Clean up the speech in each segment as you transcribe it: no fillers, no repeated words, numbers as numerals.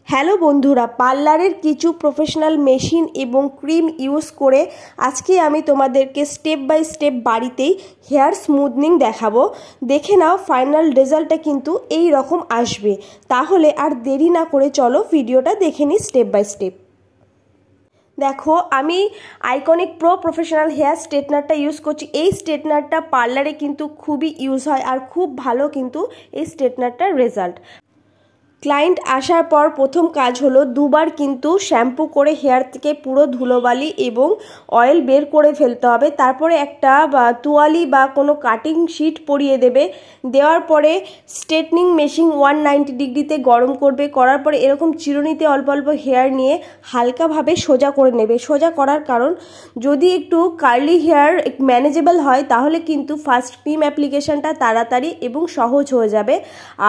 Hello বন্ধুরা, পার্লারের কিছু প্রফেশনাল মেশিন এবং ক্রিম ইউজ করে আজকে আমি তোমাদেরকে স্টেপ বাই স্টেপ বাড়িতেই হেয়ার স্মুথনিং দেখাবো। দেখে নাও, ফাইনাল রেজাল্টটা কিন্তু এই রকম আসবে। তাহলে আর দেরি না করে চলো ভিডিওটা দেখে নিই স্টেপ বাই স্টেপ। দেখো, আমি আইকনিক প্রো প্রফেশনাল হেয়ার স্ট্রেটনারটা ইউজ করছি। এই স্ট্রেটনারটা পার্লারে কিন্তু খুবই ইউজ হয় আর খুব ভালো কিন্তু এই স্ট্রেটনারটার রেজাল্ট। ক্লায়েন্ট আসার পর প্রথম কাজ হলো দুবার কিন্তু শ্যাম্পু করে হেয়ার থেকে পুরো ধুলোবালি এবং অয়েল বের করে ফেলতে হবে। তারপরে একটা তোয়ালি বা কোনো কাটিং শিট পরিয়ে দেবে। দেওয়ার পরে স্ট্রেটনিং মেশিন 190 ডিগ্রিতে গরম করবে। করার পরে এরকম চিরুনিতে অল্প অল্প হেয়ার নিয়ে হালকাভাবে সোজা করে নেবে। সোজা করার কারণ, যদি একটু কার্লি হেয়ার ম্যানেজেবল হয় তাহলে কিন্তু ফার্স্ট ক্রিম অ্যাপ্লিকেশনটা তাড়াতাড়ি এবং সহজ হয়ে যাবে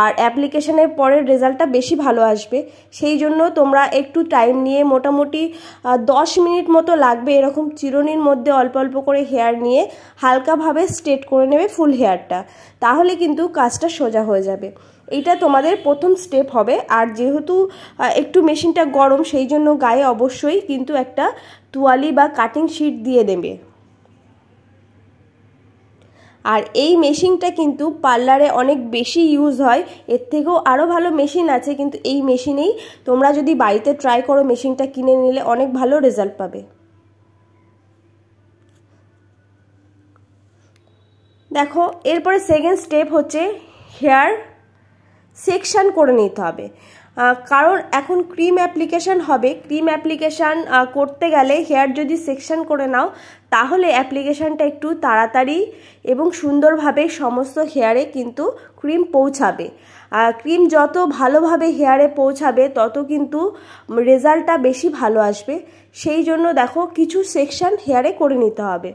আর অ্যাপ্লিকেশনের পরের রেজাল্টটা বেশি ভালো আসবে। সেই জন্য তোমরা একটু টাইম নিয়ে, মোটামুটি 10 মিনিট মতো লাগবে, এরকম চিরুনির মধ্যে অল্প অল্প করে হেয়ার নিয়ে হালকাভাবে স্ট্রেট করে নেবে ফুল হেয়ারটা। তাহলে কিন্তু কাজটা সোজা হয়ে যাবে। এইটা তোমাদের প্রথম স্টেপ হবে। আর যেহেতু একটু মেশিনটা গরম, সেই জন্য গায়ে অবশ্যই কিন্তু একটা তোয়ালি বা কাটিং শিট দিয়ে দেবে। আর এই মেশিনটা কিন্তু পার্লারে অনেক বেশি ইউজ হয়। এর থেকেও আরও ভালো মেশিন আছে, কিন্তু এই মেশিনেই তোমরা যদি বাড়িতে ট্রাই করো, মেশিনটা কিনে নিলে অনেক ভালো রেজাল্ট পাবে। দেখো, এরপরে সেকেন্ড স্টেপ হচ্ছে হেয়ার সেকশন করে নিতে হবে। কারণ এখন ক্রিম অ্যাপ্লিকেশান হবে। ক্রিম অ্যাপ্লিকেশান করতে গেলে হেয়ার যদি সেকশন করে নাও তাহলে অ্যাপ্লিকেশানটা একটু তাড়াতাড়ি এবং সুন্দরভাবে সমস্ত হেয়ারে কিন্তু ক্রিম পৌঁছাবে। ক্রিম যত ভালোভাবে হেয়ারে পৌঁছাবে তত কিন্তু রেজাল্টটা বেশি ভালো আসবে। সেই জন্য দেখো, কিছু সেকশন হেয়ারে করে নিতে হবে।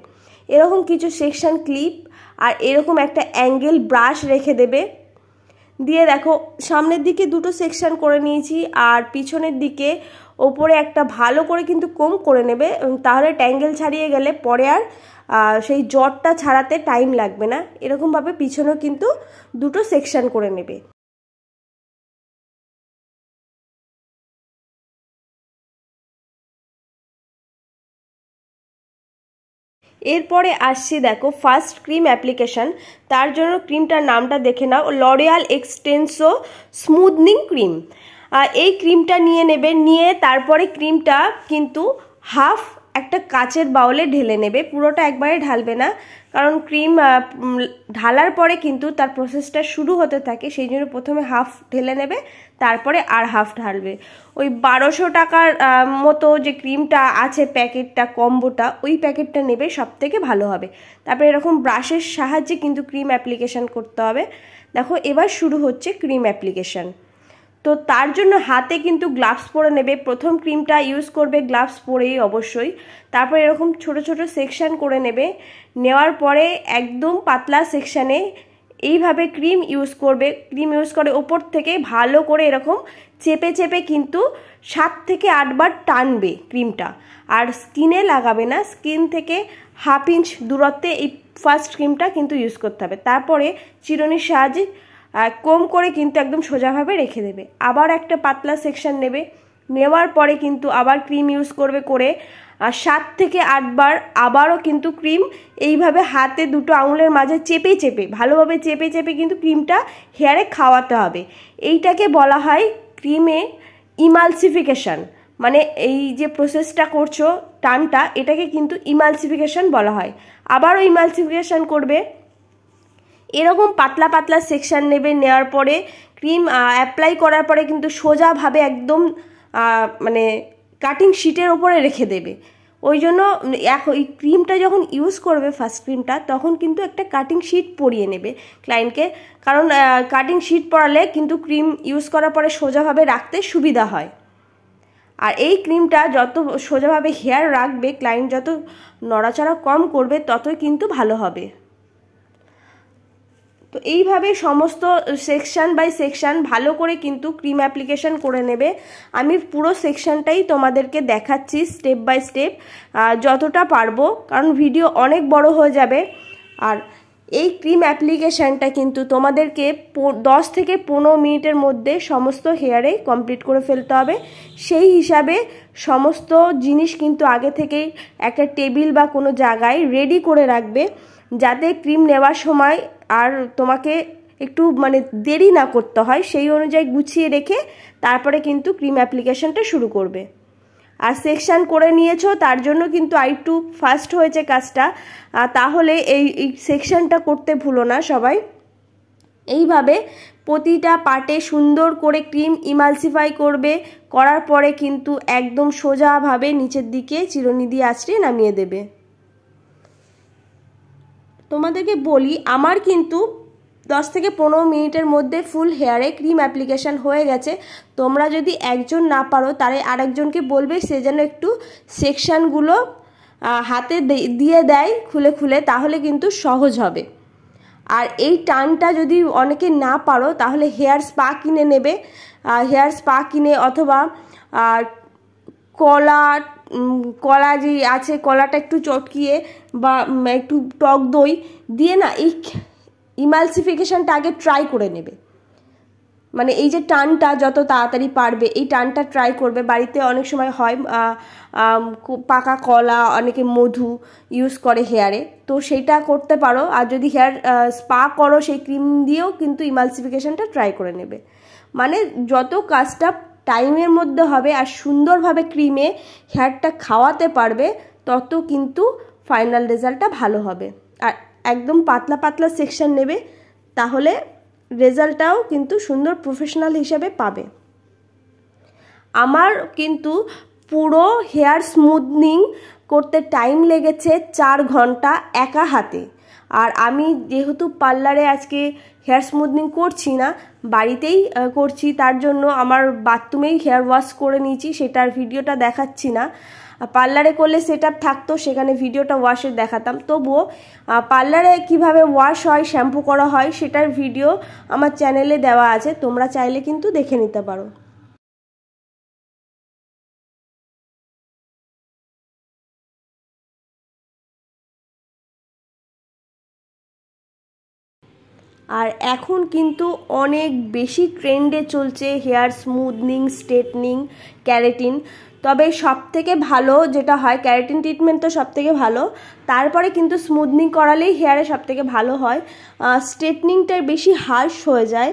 এরকম কিছু সেকশন ক্লিপ আর এরকম একটা অ্যাঙ্গেল ব্রাশ রেখে দেবে। দিয়ে দেখো, সামনের দিকে দুটো সেকশন করে নিয়েছি আর পিছনের দিকে ওপরে একটা ভালো করে কিন্তু কোম করে নেবে। তাহলে ট্যাঙ্গেল ছাড়িয়ে গেলে পরে আর সেই জটটা ছাড়াতে টাইম লাগবে না। এরকমভাবে পিছনেও কিন্তু দুটো সেকশন করে নেবে। এরপরে আসছি, দেখো, ফার্স্ট ক্রিম অ্যাপ্লিকেশান। তার জন্য ক্রিমটার নামটা দেখে নাও, লরিয়াল এক্সটেন্সো স্মুথনিং ক্রিম। এই ক্রিমটা নিয়ে নেবে। নিয়ে তারপরে ক্রিমটা কিন্তু হাফ একটা কাচের বাউলে ঢেলে নেবে। পুরোটা একবারে ঢালবে না, কারণ ক্রিম ঢালার পরে কিন্তু তার প্রসেসটা শুরু হতে থাকে। সেই জন্য প্রথমে হাফ ঢেলে নেবে, তারপরে আর হাফ ঢালবে। ওই 1200 টাকার মতো যে ক্রিমটা আছে প্যাকেটটা, কম্বোটা, ওই প্যাকেটটা নেবে, সব থেকে ভালো হবে। তারপরে এরকম ব্রাশের সাহায্যে কিন্তু ক্রিম অ্যাপ্লিকেশান করতে হবে। দেখো, এবার শুরু হচ্ছে ক্রিম অ্যাপ্লিকেশান। তো তার জন্য হাতে কিন্তু গ্লাভস পরে নেবে। প্রথম ক্রিমটা ইউজ করবে গ্লাভস পরেই অবশ্যই। তারপর এরকম ছোট ছোট সেকশন করে নেবে। নেওয়ার পরে একদম পাতলা সেকশানে এইভাবে ক্রিম ইউজ করবে। ক্রিম ইউজ করে ওপর থেকে ভালো করে এরকম চেপে চেপে কিন্তু 7 থেকে 8 বার টানবে ক্রিমটা। আর স্কিনে লাগাবে না, স্কিন থেকে হাফ ইঞ্চ দূরত্বে এই ফার্স্ট ক্রিমটা কিন্তু ইউজ করতে হবে। তারপরে চিরুনির সাহায্যে কম করে কিন্তু একদম সোজাভাবে রেখে দেবে। আবার একটা পাতলা সেকশন নেবে। নেওয়ার পরে কিন্তু আবার ক্রিম ইউজ করবে করে 7 থেকে 8 বার আবারও কিন্তু ক্রিম এইভাবে হাতে দুটো আঙুলের মাঝে চেপে চেপে, ভালোভাবে চেপে চেপে কিন্তু ক্রিমটা হেয়ারে খাওয়াতে হবে। এইটাকে বলা হয় ক্রিমে ইমালসিফিকেশান। মানে এই যে প্রসেসটা করছো টানটা, এটাকে কিন্তু ইমালসিফিকেশান বলা হয়। আবারও ইমালসিফিকেশান করবে। এরকম পাতলা পাতলা সেকশন নেবে। নেওয়ার পরে ক্রিম অ্যাপ্লাই করার পরে কিন্তু সোজাভাবে একদম মানে কাটিং শিটের ওপরে রেখে দেবে। ওই জন্য এই ক্রিমটা যখন ইউজ করবে ফার্স্ট ক্রিমটা, তখন কিন্তু একটা কাটিং শিট পরিয়ে নেবে ক্লায়েন্টকে। কারণ কাটিং শিট পরালে কিন্তু ক্রিম ইউজ করার পরে সোজাভাবে রাখতে সুবিধা হয়। আর এই ক্রিমটা যত সোজাভাবে হেয়ার রাখবে, ক্লায়েন্ট যত নড়াচড়া কম করবে, ততই কিন্তু ভালো হবে। তো এইভাবে সমস্ত সেকশন বাই সেকশন ভালো করে কিন্তু ক্রিম অ্যাপ্লিকেশান করে নেবে। আমি পুরো সেকশনটাই তোমাদেরকে দেখাচ্ছি স্টেপ বাই স্টেপ যতটা পারবো, কারণ ভিডিও অনেক বড় হয়ে যাবে। আর এই ক্রিম অ্যাপ্লিকেশানটা কিন্তু তোমাদেরকে 10 থেকে 15 মিনিটের মধ্যে সমস্ত হেয়ারে কমপ্লিট করে ফেলতে হবে। সেই হিসাবে সমস্ত জিনিস কিন্তু আগে থেকেই একটা টেবিল বা কোনো জায়গায় রেডি করে রাখবে, যাতে ক্রিম নেওয়ার সময় আর তোমাকে একটু মানে দেরি না করতে হয়। সেই অনুযায়ী গুছিয়ে রেখে তারপরে কিন্তু ক্রিম অ্যাপ্লিকেশানটা শুরু করবে। আর সেকশান করে নিয়েছো, তার জন্য কিন্তু আরেকটু ফাস্ট হয়েছে কাজটা। তাহলে এই সেকশানটা করতে ভুলো না সবাই। এইভাবে প্রতিটা পার্টে সুন্দর করে ক্রিম ইমালসিফাই করবে, করার পরে কিন্তু একদম সোজাভাবে নিচের দিকে চিরুনি দিয়ে আঁচড়ে নামিয়ে দেবে। তোমাদেরকে বলি, আমার কিন্তু 10 থেকে 15 মিনিটের মধ্যে ফুল হেয়ারে ক্রিম অ্যাপ্লিকেশান হয়ে গেছে। তোমরা যদি একজন না পারো তাহলে আরেকজনকে বলবে সে যেন একটু সেকশানগুলো হাতে দিয়ে দেয় খুলে খুলে, তাহলে কিন্তু সহজ হবে। আর এই টানটা যদি অনেকে না পারো তাহলে হেয়ার স্পা কিনে নেবে। হেয়ার স্পা কিনে অথবা কলা যে আছে কলাটা একটু চটকিয়ে বা একটু টক দই দিয়ে না এই ইমালসিফিকেশানটা আগে ট্রাই করে নেবে। মানে এই যে টানটা যত তাড়াতাড়ি পারবে এই টানটা ট্রাই করবে। বাড়িতে অনেক সময় হয় পাকা কলা, অনেকে মধু ইউজ করে হেয়ারে, তো সেইটা করতে পারো। আর যদি হেয়ার স্পা করো সেই ক্রিম দিয়েও কিন্তু ইমালসিফিকেশানটা ট্রাই করে নেবে। মানে যত কাজটা টাইমের মধ্যে হবে আর সুন্দরভাবে ক্রিমে হেয়ারটা খাওয়াতে পারবে, তত কিন্তু ফাইনাল রেজাল্টটা ভালো হবে। আর একদম পাতলা পাতলা সেকশন নেবে, তাহলে রেজাল্টটাও কিন্তু সুন্দর প্রফেশনাল হিসেবে পাবে। আমার কিন্তু পুরো হেয়ার স্মুথনিং করতে টাইম লেগেছে 4 ঘন্টা একা হাতে। আর আমি যেহেতু পার্লারে আজকে হেয়ার স্মুথনিং করছি না, বাড়িতেই করছি, তার জন্য আমার বাথরুমেই হেয়ার ওয়াশ করে নিয়েছি, সেটার ভিডিওটা দেখাচ্ছি না। পার্লারে করলে সেট আপ থাকতো, সেখানে ভিডিওটা ওয়াশের দেখাতাম। তবুও পার্লারে কিভাবে ওয়াশ হয়, শ্যাম্পু করা হয়, সেটার ভিডিও আমার চ্যানেলে দেওয়া আছে, তোমরা চাইলে কিন্তু দেখে নিতে পারো। আর এখন কিন্তু অনেক বেশি ট্রেন্ডে চলছে হেয়ার স্মুথনিং, স্ট্রেটনিং, ক্যারাটিন। তবে সবথেকে ভালো যেটা হয়, ক্যারাটিন ট্রিটমেন্ট তো সবথেকে ভালো, তারপরে কিন্তু স্মুথনিং করালেই হেয়ারে সবথেকে ভালো হয়। স্ট্রেটনিংটা বেশি হার্শ হয়ে যায়।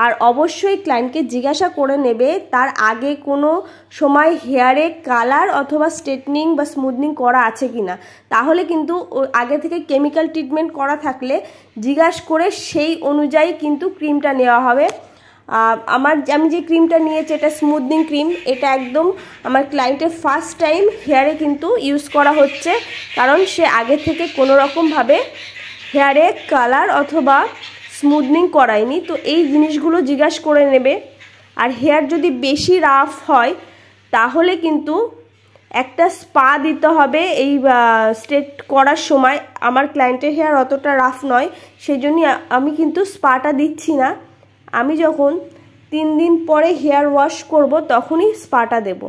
আর অবশ্যই ক্লায়েন্টকে জিজ্ঞাসা করে নেবে তার আগে কোনো সময় হেয়ারে কালার অথবা স্ট্রেটনিং বা স্মুথনিং করা আছে কি না। তাহলে কিন্তু আগে থেকে কেমিক্যাল ট্রিটমেন্ট করা থাকলে জিজ্ঞাসা করে সেই অনুযায়ী কিন্তু ক্রিমটা নেওয়া হবে। আমি যে ক্রিমটা নিয়েছি এটা স্মুথনিং ক্রিম, এটা একদম আমার ক্লায়েন্টের ফার্স্ট টাইম হেয়ারে কিন্তু ইউজ করা হচ্ছে, কারণ সে আগে থেকে কোনো রকমভাবে হেয়ারে কালার অথবা স্মুথনিং করায়নি। তো এই জিনিসগুলো জিজ্ঞাসা করে নেবে। আর হেয়ার যদি বেশি রাফ হয় তাহলে কিন্তু একটা স্পা দিতে হবে এই স্ট্রেট করার সময়। আমার ক্লায়েন্টের হেয়ার অতটা রাফ নয়, সেই জন্যই আমি কিন্তু স্পাটা দিচ্ছি না। আমি যখন 3 দিন পরে হেয়ার ওয়াশ করব তখনই স্পাটা দেব।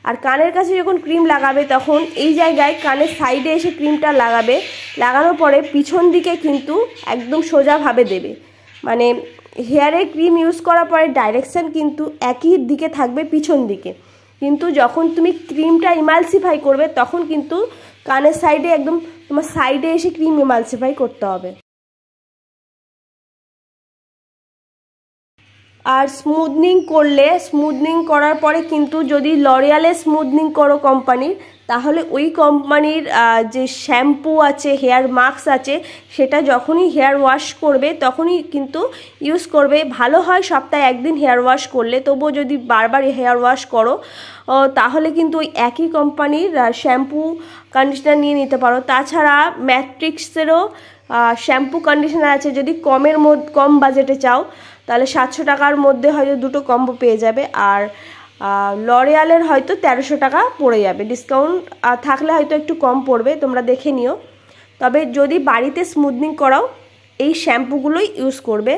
আর কানের কাছে যখন ক্রিম লাগাবে তখন এই জায়গায় কানের সাইডে এসে ক্রিমটা লাগাবে, লাগানোর পরে পিছন দিকে কিন্তু একদম সোজাভাবে দেবে। মানে হেয়ারে ক্রিম ইউজ করার পরে ডাইরেকশান কিন্তু একই দিকে থাকবে পিছন দিকে, কিন্তু যখন তুমি ক্রিমটা ইমালসিফাই করবে তখন কিন্তু কানের সাইডে একদম তোমার সাইডে এসে ক্রিম ইমালসিফাই করতে হবে। আর স্মুথনিং করলে, স্মুথনিং করার পরে কিন্তু যদি লরিয়ালের স্মুথনিং করো কোম্পানির, তাহলে ওই কোম্পানির যে শ্যাম্পু আছে, হেয়ার মাস্ক আছে, সেটা যখনই হেয়ার ওয়াশ করবে তখনই কিন্তু ইউজ করবে। ভালো হয় সপ্তাহে 1 দিন হেয়ার ওয়াশ করলে, তবুও যদি বারবার হেয়ার ওয়াশ করো তাহলে কিন্তু ওই একই কোম্পানির শ্যাম্পু কন্ডিশনার নিয়ে নিতে পারো। তাছাড়া ম্যাট্রিক্সেরও শ্যাম্পু কন্ডিশনার আছে, যদি কম বাজেটে চাও তাহলে 700 টাকার মধ্যে হয়তো 2টো কম্বো পেয়ে যাবে। আর লরিয়ালের হয়তো 1300 টাকা পড়ে যাবে, ডিসকাউন্ট থাকলে হয়তো একটু কম পড়বে, তোমরা দেখে নিও। তবে যদি বাড়িতে স্মুথনিং করাও এই শ্যাম্পুগুলোই ইউজ করবে,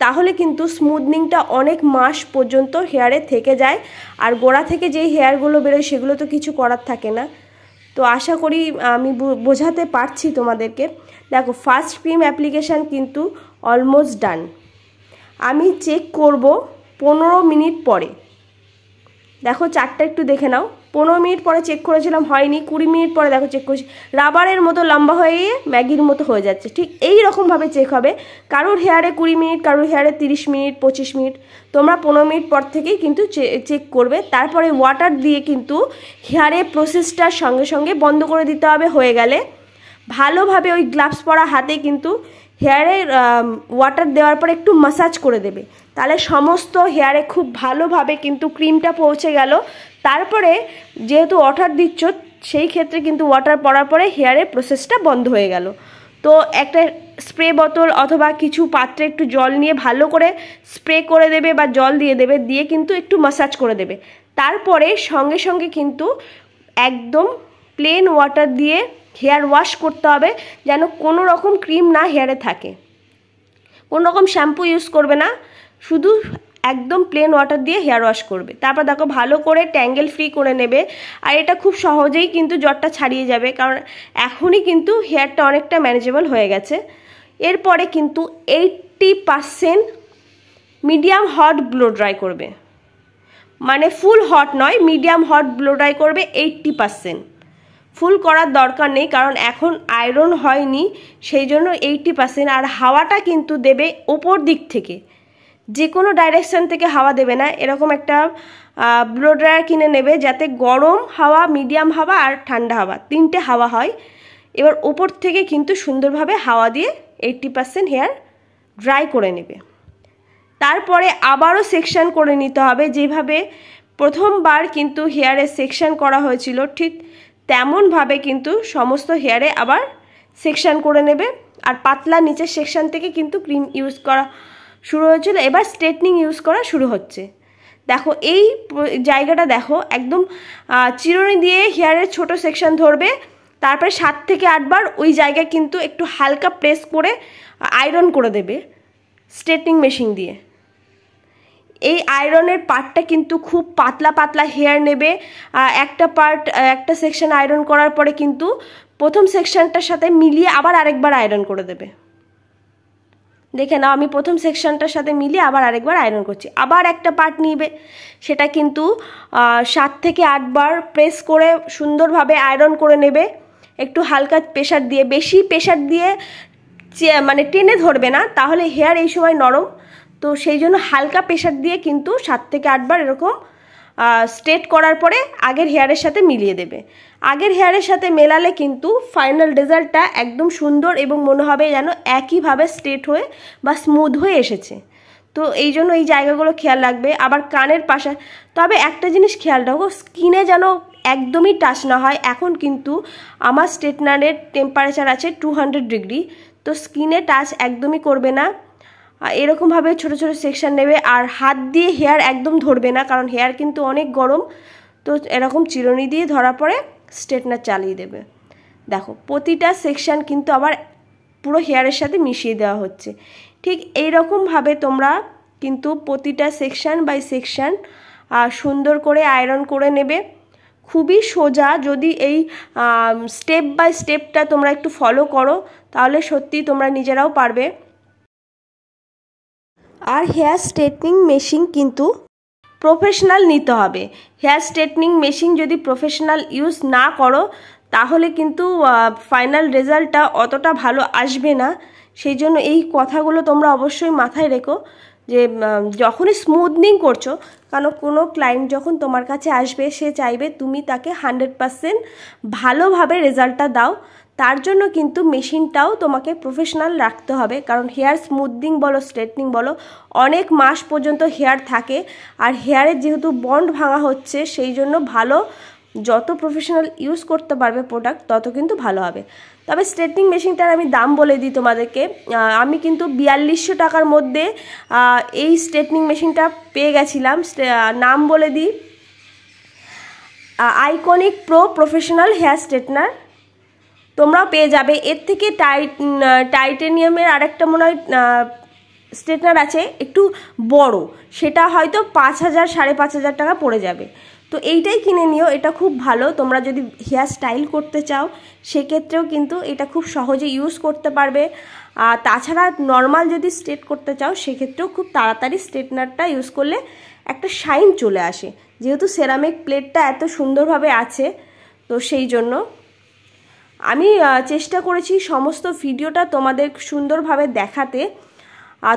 তাহলে কিন্তু স্মুথনিংটা অনেক মাস পর্যন্ত হেয়ারে থেকে যায়। আর গোড়া থেকে যেই হেয়ারগুলো বেরোয় সেগুলো তো কিছু করার থাকে না। তো আশা করি আমি বোঝাতে পারছি তোমাদেরকে। দেখো ফার্স্ট ক্রিম অ্যাপ্লিকেশান কিন্তু অলমোস্ট ডান। আমি চেক করব 15 মিনিট পরে। দেখো চারটা একটু দেখে নাও, 15 মিনিট পরে চেক করেছিলাম হয়নি, 20 মিনিট পরে দেখো চেক করেছি, রাবারের মতো লম্বা হয়ে গিয়ে ম্যাগির মতো হয়ে যাচ্ছে। ঠিক এই রকমভাবে চেক হবে। কারোর হেয়ারে 20 মিনিট, কারোর হেয়ারে 30 মিনিট, 25 মিনিট, তোমরা 15 মিনিট পর থেকেই কিন্তু চেক করবে। তারপরে ওয়াটার দিয়ে কিন্তু হেয়ারে প্রসেসটার সঙ্গে সঙ্গে বন্ধ করে দিতে হবে। হয়ে গেলে ভালোভাবে ওই গ্লাভস পরা হাতে কিন্তু হেয়ারে ওয়াটার দেওয়ার পর একটু ম্যাসাজ করে দেবে, তাহলে সমস্ত হেয়ারে খুব ভালোভাবে কিন্তু ক্রিমটা পৌঁছে গেল। তারপরে যেহেতু ওয়াটার দিচ্ছ সেই ক্ষেত্রে কিন্তু ওয়াটার পড়ার পরে হেয়ারের প্রসেসটা বন্ধ হয়ে গেল। তো একটা স্প্রে বোতল অথবা কিছু পাত্রে একটু জল নিয়ে ভালো করে স্প্রে করে দেবে বা জল দিয়ে দেবে, দিয়ে কিন্তু একটু ম্যাসাজ করে দেবে। তারপরে সঙ্গে সঙ্গে কিন্তু একদম প্লেন ওয়াটার দিয়ে হেয়ার ওয়াশ করতে হবে, যেন কোনো রকম ক্রিম না হেয়ারে থাকে। কোনো রকম শ্যাম্পু ইউজ করবে না, শুধু একদম প্লেন ওয়াটার দিয়ে হেয়ার ওয়াশ করবে। তারপর দেখো ভালো করে ট্যাঙ্গেল ফ্রি করে নেবে। আর এটা খুব সহজেই কিন্তু জ্বরটা ছাড়িয়ে যাবে, কারণ এখনই কিন্তু হেয়ারটা অনেকটা ম্যানেজেবল হয়ে গেছে। এরপরে কিন্তু 80% মিডিয়াম হট ব্লো ড্রাই করবে, মানে ফুল হট নয়, মিডিয়াম হট ব্লো ড্রাই করবে 80%। ফুল করার দরকার নেই, কারণ এখন আয়রন হয়নি, সেই জন্য 80%। আর হাওয়াটা কিন্তু দেবে ওপর দিক থেকে, যে কোনো ডাইরেকশান থেকে হাওয়া দেবে না। এরকম একটা ব্লো ড্রায়ার কিনে নেবে যাতে গরম হাওয়া, মিডিয়াম হাওয়া আর ঠান্ডা হাওয়া, 3টে হাওয়া হয়। এবার ওপর থেকে কিন্তু সুন্দরভাবে হাওয়া দিয়ে 80% হেয়ার ড্রাই করে নেবে। তারপরে আবারও সেকশন করে নিতে হবে। যেভাবে প্রথমবার কিন্তু হেয়ারে সেকশন করা হয়েছিল ঠিক তেমনভাবে কিন্তু সমস্ত হেয়ারে আবার সেকশন করে নেবে। আর পাতলা নিচের সেকশন থেকে কিন্তু ক্রিম ইউজ করা শুরু হয়েছিল, এবার স্ট্রেটনিং ইউজ করা শুরু হচ্ছে। দেখো এই জায়গাটা দেখো, একদম চিরুনি দিয়ে হেয়ারের ছোট সেকশন ধরবে, তারপরে 7 থেকে 8 বার ওই জায়গায় কিন্তু একটু হালকা প্রেস করে আয়রন করে দেবে স্ট্রেটনিং মেশিন দিয়ে। এই আয়রনের পার্টটা কিন্তু খুব পাতলা পাতলা হেয়ার নেবে। একটা পার্ট, একটা সেকশন আয়রন করার পরে কিন্তু প্রথম সেকশনটার সাথে মিলিয়ে আবার আরেকবার আয়রন করে দেবে। দেখে নাও, আমি প্রথম সেকশনটার সাথে মিলিয়ে আবার আরেকবার আয়রন করছি। আবার একটা পার্ট নিবে, সেটা কিন্তু 7 থেকে 8 বার প্রেস করে সুন্দরভাবে আয়রন করে নেবে, একটু হালকা প্রেশার দিয়ে। বেশি প্রেশার দিয়ে মানে টেনে ধরবে না, তাহলে হেয়ার এই সময় নরম, তো সেই জন্য হালকা প্রেশার দিয়ে কিন্তু 7 থেকে 8 বার এরকম স্ট্রেট করার পরে আগের হেয়ারের সাথে মিলিয়ে দেবে। আগের হেয়ারের সাথে মেলালে কিন্তু ফাইনাল রেজাল্টটা একদম সুন্দর এবং মনে হবে যেন একইভাবে স্ট্রেট হয়ে বা স্মুথ হয়ে এসেছে। তো এই জন্য এই জায়গাগুলো খেয়াল রাখবে। আবার কানের পাশে, তবে একটা জিনিস খেয়াল রাখো, স্কিনে যেন একদমই টাচ না হয়। এখন কিন্তু আমার স্ট্রেটনারের টেম্পারেচার আছে 200 ডিগ্রি, তো স্কিনে টাচ একদমই করবে না। এরকমভাবে ছোট ছোট সেকশন নেবে, আর হাত দিয়ে হেয়ার একদম ধরবে না, কারণ হেয়ার কিন্তু অনেক গরম। তো এরকম চিরুনি দিয়ে ধরার পরে স্ট্রেটনার চালিয়ে দেবে। দেখো প্রতিটা সেকশন কিন্তু আবার পুরো হেয়ারের সাথে মিশিয়ে দেওয়া হচ্ছে। ঠিক এই রকমভাবে তোমরা কিন্তু প্রতিটা সেকশন বাই সেকশন সুন্দর করে আয়রন করে নেবে। খুবই সোজা, যদি এই স্টেপ বাই স্টেপটা তোমরা একটু ফলো করো তাহলে সত্যি তোমরা নিজেরাও পারবে। আর হেয়ার স্ট্রেটনিং মেশিন কিন্তু প্রফেশনাল নিতে হবে। হেয়ার স্ট্রেটনিং মেশিন যদি প্রফেশনাল ইউজ না করো তাহলে কিন্তু ফাইনাল রেজাল্টটা অতটা ভালো আসবে না। সেই জন্য এই কথাগুলো তোমরা অবশ্যই মাথায় রেখো যে যখনই স্মুথনিং করছো, কারণ কোনো ক্লায়েন্ট যখন তোমার কাছে আসবে সে চাইবে তুমি তাকে 100% ভালোভাবে রেজাল্টটা দাও। তার জন্য কিন্তু মেশিনটাও তোমাকে প্রফেশনাল রাখতে হবে, কারণ হেয়ার স্মুথনিং বলো স্ট্রেটনিং বলো অনেক মাস পর্যন্ত হেয়ার থাকে। আর হেয়ারের যেহেতু বন্ড ভাঙা হচ্ছে, সেই জন্য ভালো, যত প্রফেশনাল ইউজ করতে পারবে প্রোডাক্ট তত কিন্তু ভালো হবে। তবে স্ট্রেটনিং মেশিনটার আমি দাম বলে দিই তোমাদেরকে। আমি কিন্তু 4200 টাকার মধ্যে এই স্ট্রেটনিং মেশিনটা পেয়ে গেছিলাম। নাম বলে দিই, iconic pro professional hair straightener, তোমরাও পেয়ে যাবে। এর থেকে টাইটেনিয়ামের আরেকটা মনে হয় স্ট্রেটনার আছে একটু বড়, সেটা হয়তো 5000 5500 টাকা পড়ে যাবে। তো এইটাই কিনে নিও, এটা খুব ভালো। তোমরা যদি হেয়ার স্টাইল করতে চাও সেক্ষেত্রেও কিন্তু এটা খুব সহজে ইউজ করতে পারবে। আর তাছাড়া নর্মাল যদি স্ট্রেট করতে চাও সেক্ষেত্রেও খুব তাড়াতাড়ি স্ট্রেটনারটা ইউজ করলে একটা শাইন চলে আসে, যেহেতু সেরামিক প্লেটটা এত সুন্দরভাবে আছে। তো সেই জন্য আমি চেষ্টা করেছি সমস্ত ভিডিওটা তোমাদের সুন্দরভাবে দেখাতে।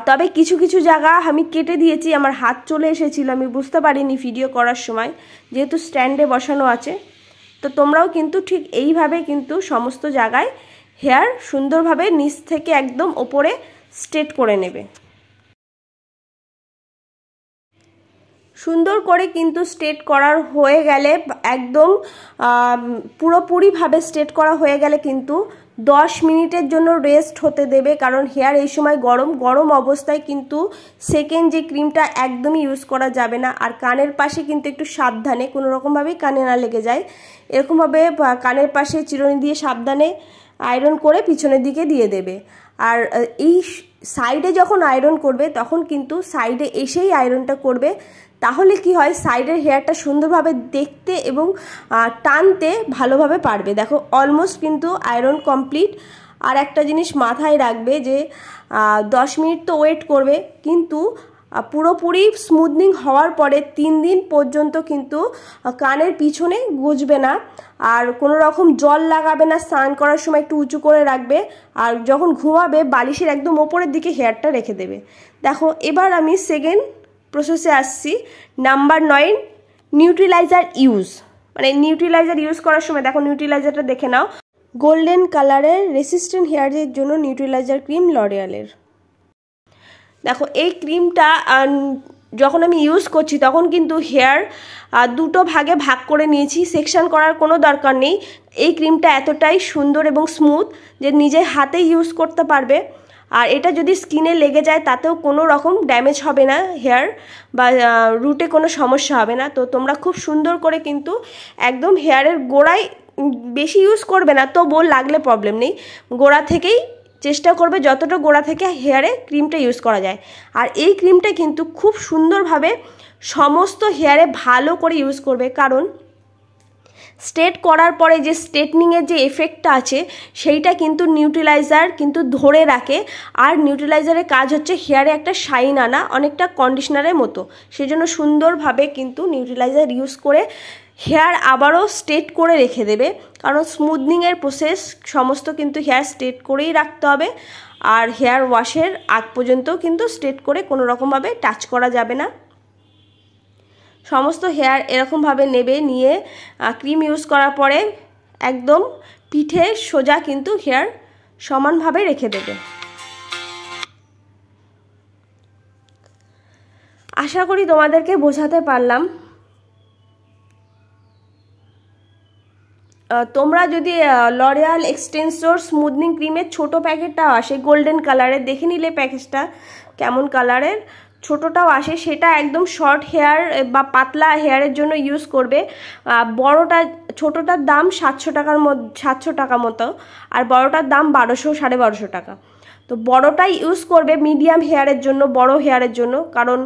তবে কিছু কিছু জায়গা আমি কেটে দিয়েছি, আমার হাত চলে এসেছিল, আমি বুঝতে পারিনি ভিডিও করার সময়, যেহেতু স্ট্যান্ডে বসানো আছে। তো তোমরাও কিন্তু ঠিক এইভাবে কিন্তু সমস্ত জায়গায় হেয়ার সুন্দরভাবে নিচ থেকে একদম ওপরে স্ট্রেট করে নেবে। সুন্দর করে কিন্তু স্ট্রেট করার হয়ে গেলে, একদম পুরোপুরিভাবে স্ট্রেট করা হয়ে গেলে কিন্তু 10 মিনিটের জন্য রেস্ট হতে দেবে। কারণ হেয়ার এই সময় গরম অবস্থায় কিন্তু সেকেন্ড যে ক্রিমটা একদমই ইউজ করা যাবে না। আর কানের পাশে কিন্তু একটু সাবধানে, কোনো রকমভাবেই কানে না লেগে যায়, এরকমভাবে কানের পাশে চিরুনি দিয়ে সাবধানে আয়রন করে পিছনের দিকে দিয়ে দেবে। আর এই সাইডে যখন আয়রন করবে তখন কিন্তু সাইডে এসেই আয়রনটা করবে, তাহলে কি হয় সাইডের হেয়ারটা সুন্দরভাবে দেখতে এবং টানতে ভালোভাবে পারবে। দেখো অলমোস্ট কিন্তু আয়রন কমপ্লিট। আর একটা জিনিস মাথায় রাখবে যে 10 মিনিট তো ওয়েট করবে, কিন্তু পুরোপুরি স্মুথনিং হওয়ার পরে 3 দিন পর্যন্ত কিন্তু কানের পিছনে গুজবে না, আর কোনো রকম জল লাগাবে না, স্নান করার সময় একটু উঁচু করে রাখবে, আর যখন ঘুমাবে বালিশের একদম ওপরের দিকে হেয়ারটা রেখে দেবে। দেখো এবার আমি সেকেন্ড প্রসেসে আসছি। Number 9, neutralizer use. মানে নিউট্রিলাইজার ইউজ করার সময় দেখো নিউট্রিলাইজারটা দেখে নাও, গোল্ডেন কালারের রেসিস্ট্যান্ট হেয়ারের জন্য নিউট্রিলাইজার ক্রিম লরিয়ালের। দেখো এই ক্রিমটা যখন আমি ইউজ করছি তখন কিন্তু হেয়ার দুটো ভাগে ভাগ করে নিয়েছি, সেকশন করার কোনো দরকার নেই। এই ক্রিমটা এতটাই সুন্দর এবং স্মুথ যে নিজে হাতে ইউজ করতে পারবে। আর এটা যদি স্কিনে লেগে যায় তাতেও কোনো রকম ড্যামেজ হবে না হেয়ার, বা রুটে কোনো সমস্যা হবে না। তো তোমরা খুব সুন্দর করে কিন্তু একদম হেয়ারের গোড়ায়, বেশি ইউজ করবে না, তবুও লাগলে প্রবলেম নেই, গোড়া থেকেই চেষ্টা করবে যতটা গোড়া থেকে হেয়ারে ক্রিমটা ইউজ করা যায়। আর এই ক্রিমটা কিন্তু খুব সুন্দরভাবে সমস্ত হেয়ারে ভালো করে ইউজ করবে, কারণ স্ট্রেট করার পরে যে স্ট্রেটনিংয়ের যে এফেক্টটা আছে সেইটা কিন্তু নিউট্রিলাইজার কিন্তু ধরে রাখে। আর নিউট্রিলাইজারের কাজ হচ্ছে হেয়ারে একটা শাইন আনা, অনেকটা কন্ডিশনারের মতো। সেজন্য সুন্দরভাবে কিন্তু নিউট্রিলাইজার ইউজ করে হেয়ার আবারও স্ট্রেট করে রেখে দেবে, কারণ স্মুথনিংয়ের প্রসেস সমস্ত কিন্তু হেয়ার স্ট্রেট করেই রাখতে হবে। আর হেয়ার ওয়াশের আগ পর্যন্ত কিন্তু স্ট্রেট করে কোনো রকমভাবে টাচ করা যাবে না। সমস্ত হেয়ার এরকমভাবে নেবে, নিয়ে ক্রিম ইউজ করার পরে একদম পিঠে সোজা কিন্তু হেয়ার সমানভাবে রেখে দেবে। আশা করি তোমাদেরকে বোঝাতে পারলাম। তোমরা যদি লরিয়াল এক্সটেন্সর স্মুথনিং ক্রিমের ছোট প্যাকেটটাও আসে গোল্ডেন কালারের, দেখে নিলে প্যাকেজটা কেমন কালারের, ছোটোটাও আসে, সেটা একদম শর্ট হেয়ার বা পাতলা হেয়ারের জন্য ইউজ করবে। বড়টা, ছোটোটার দাম 700 টাকার মধ্যে, 700 টাকা মতো, আর বড়টার দাম 1200 1250 টাকা। তো বড়টাই ইউজ করবে মিডিয়াম হেয়ারের জন্য, বড় হেয়ারের জন্য, কারণ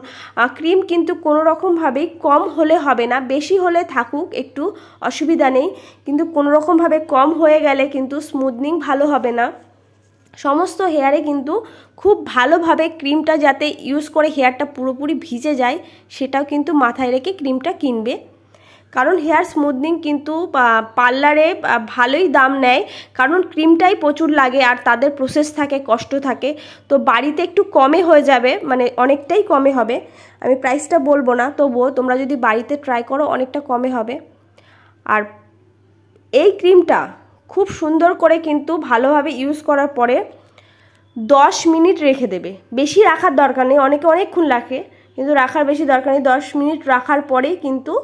ক্রিম কিন্তু কোনো রকমভাবেই কম হলে হবে না, বেশি হলে থাকুক একটু অসুবিধা নেই, কিন্তু কোনো রকমভাবে কম হয়ে গেলে কিন্তু স্মুথনিং ভালো হবে না। সমস্ত হেয়ারে কিন্তু খুব ভালোভাবে ক্রিমটা যাতে ইউজ করে হেয়ারটা পুরোপুরি ভিজে যায় সেটাও কিন্তু মাথায় রেখে ক্রিমটা কিনবে। কারণ হেয়ার স্মুথনিং কিন্তু পার্লারে ভালোই দাম নেয়, কারণ ক্রিমটাই প্রচুর লাগে আর তাদের প্রসেস থাকে, কষ্ট থাকে। তো বাড়িতে একটু কমে হয়ে যাবে, মানে অনেকটাই কমে হবে, আমি প্রাইসটা বলবো না, তবুও তোমরা যদি বাড়িতে ট্রাই করো অনেকটা কমে হবে। আর এই ক্রিমটা খুব সুন্দর করে কিন্তু ভালোভাবে ইউজ করার পরে 10 মিনিট রেখে দেবে, বেশি রাখার দরকার নেই, অনেকে অনেকক্ষণ রাখে, কিন্তু রাখার বেশি দরকার নেই। 10 মিনিট রাখার পরেই কিন্তু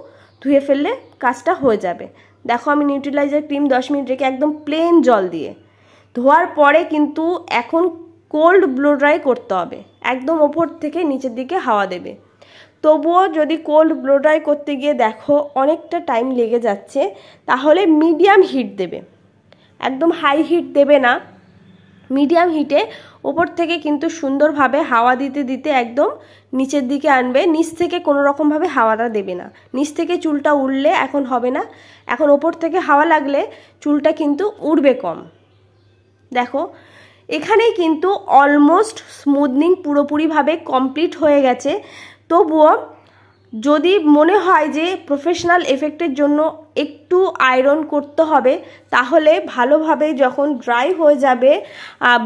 ধুয়ে ফেললে কাজটা হয়ে যাবে। দেখো আমি নিউট্রিলাইজার ক্রিম 10 মিনিট রেখে একদম প্লেন জল দিয়ে ধোয়ার পরে কিন্তু এখন কোল্ড ব্লো ড্রাই করতে হবে, একদম ওপর থেকে নিচের দিকে হাওয়া দেবে। তবুও যদি কোল্ড ব্লো ড্রাই করতে গিয়ে দেখো অনেকটা টাইম লেগে যাচ্ছে, তাহলে মিডিয়াম হিট দেবে, একদম হাই হিট দেবে না। মিডিয়াম হিটে ওপর থেকে কিন্তু সুন্দরভাবে হাওয়া দিতে দিতে একদম নিচের দিকে আনবে। নিচ থেকে কোনো রকমভাবে হাওয়াটা দেবে না। নিচ থেকে চুলটা উড়লে এখন হবে না, এখন ওপর থেকে হাওয়া লাগলে চুলটা কিন্তু উড়বে কম। দেখো এখানেই কিন্তু অলমোস্ট স্মুথনিং পুরোপুরিভাবে কমপ্লিট হয়ে গেছে। তবুও যদি মনে হয় যে প্রফেশনাল এফেক্টের জন্য একটু আয়রন করতে হবে, তাহলে ভালোভাবে যখন ড্রাই হয়ে যাবে,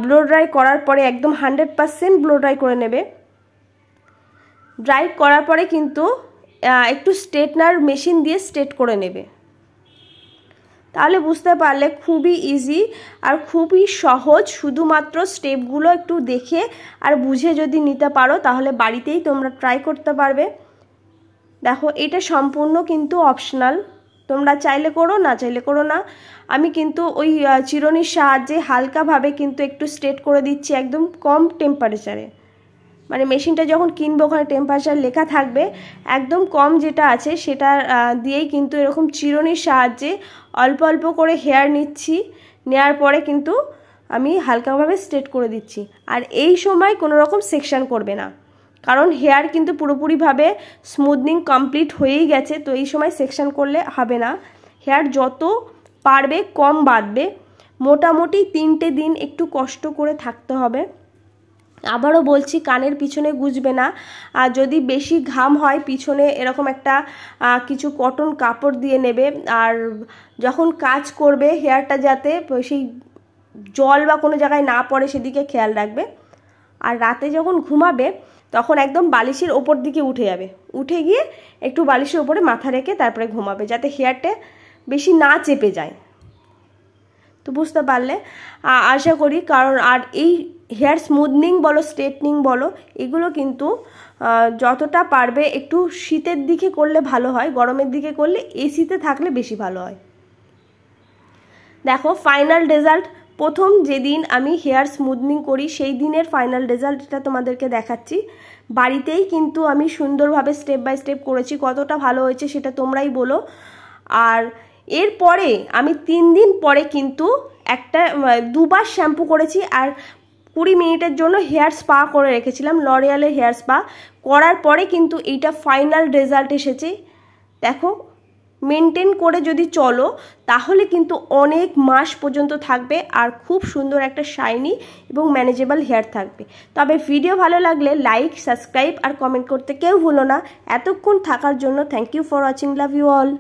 ব্লো ড্রাই করার পরে একদম 100% ব্লো ড্রাই করে নেবে। ড্রাই করার পরে কিন্তু একটু স্ট্রেটনার মেশিন দিয়ে স্ট্রেট করে নেবে। তাহলে বুঝতে পারলে খুবই ইজি আর খুবই সহজ। শুধুমাত্র স্টেপগুলো একটু দেখে আর বুঝে যদি নিতে পারো তাহলে বাড়িতেই তোমরা ট্রাই করতে পারবে। দেখো এটা সম্পূর্ণ কিন্তু অপশনাল, তোমরা চাইলে করো না চাইলে করো না। আমি কিন্তু ওই চিরুনির সাহায্যে হালকাভাবে কিন্তু একটু স্ট্রেট করে দিচ্ছি একদম কম টেম্পারেচারে। মানে মেশিনটা যখন কিনবো ওখানে টেম্পারেচার লেখা থাকবে, একদম কম যেটা আছে সেটা দিয়েই কিন্তু এরকম চিরুনির সাহায্যে অল্প অল্প করে হেয়ার নিচ্ছি। নেওয়ার পরে কিন্তু আমি হালকাভাবে স্ট্রেট করে দিচ্ছি। আর এই সময় কোনো রকম সেকশন করবে না, কারণ হেয়ার কিন্তু পুরোপুরিভাবে স্মুথনিং কমপ্লিট হয়েই গেছে। তো এই সময় সেকশন করলে হবে না, হেয়ার যত পারবে কম বাঁধবে। মোটামুটি 3টে দিন একটু কষ্ট করে থাকতে হবে। আবারও বলছি, কানের পিছনে গুজবে না। আর যদি বেশি ঘাম হয় পিছনে এরকম একটা কিছু কটন কাপড় দিয়ে নেবে। আর যখন কাজ করবে হেয়ারটা যাতে সেই জল বা কোনো জায়গায় না পড়ে সেদিকে খেয়াল রাখবে। আর রাতে যখন ঘুমাবে তখন একদম বালিশের ওপর দিকে উঠে যাবে, উঠে গিয়ে একটু বালিশের ওপরে মাথা রেখে তারপরে ঘুমাবে, যাতে হেয়ারটা বেশি না চেপে যায়। তো বুঝতে পারলে আশা করি। কারণ আর এই হেয়ার স্মুথনিং বলো স্ট্রেটনিং বলো এগুলো কিন্তু যতটা পারবে একটু শীতের দিকে করলে ভালো হয়, গরমের দিকে করলে এসিতে থাকলে বেশি ভালো হয়। দেখো ফাইনাল রেজাল্ট, প্রথম যেদিন আমি হেয়ার স্মুথনিং করি সেই দিনের ফাইনাল রেজাল্ট এটা তোমাদেরকে দেখাচ্ছি। বাড়িতেই কিন্তু আমি সুন্দরভাবে স্টেপ বাই স্টেপ করেছি, কতটা ভালো হয়েছে সেটা তোমরাই বলো। আর এরপরে আমি 3 দিন পরে কিন্তু দুবার শ্যাম্পু করেছি আর 20 মিনিটের জন্য হেয়ার স্পা করে রেখেছিলাম, লরিয়ালের হেয়ার স্পা করার পরে কিন্তু এইটা ফাইনাল রেজাল্ট এসেছে। দেখো মেনটেন করে যদি চলো তাহলে কিন্তু অনেক মাস পর্যন্ত থাকবে আর খুব সুন্দর একটা শাইনি এবং ম্যানেজেবল হেয়ার থাকবে। তবে ভিডিও ভালো লাগলে লাইক, সাবস্ক্রাইব আর কমেন্ট করতে কেউ ভুলো না। এতক্ষণ থাকার জন্য thank you for watching, love you all.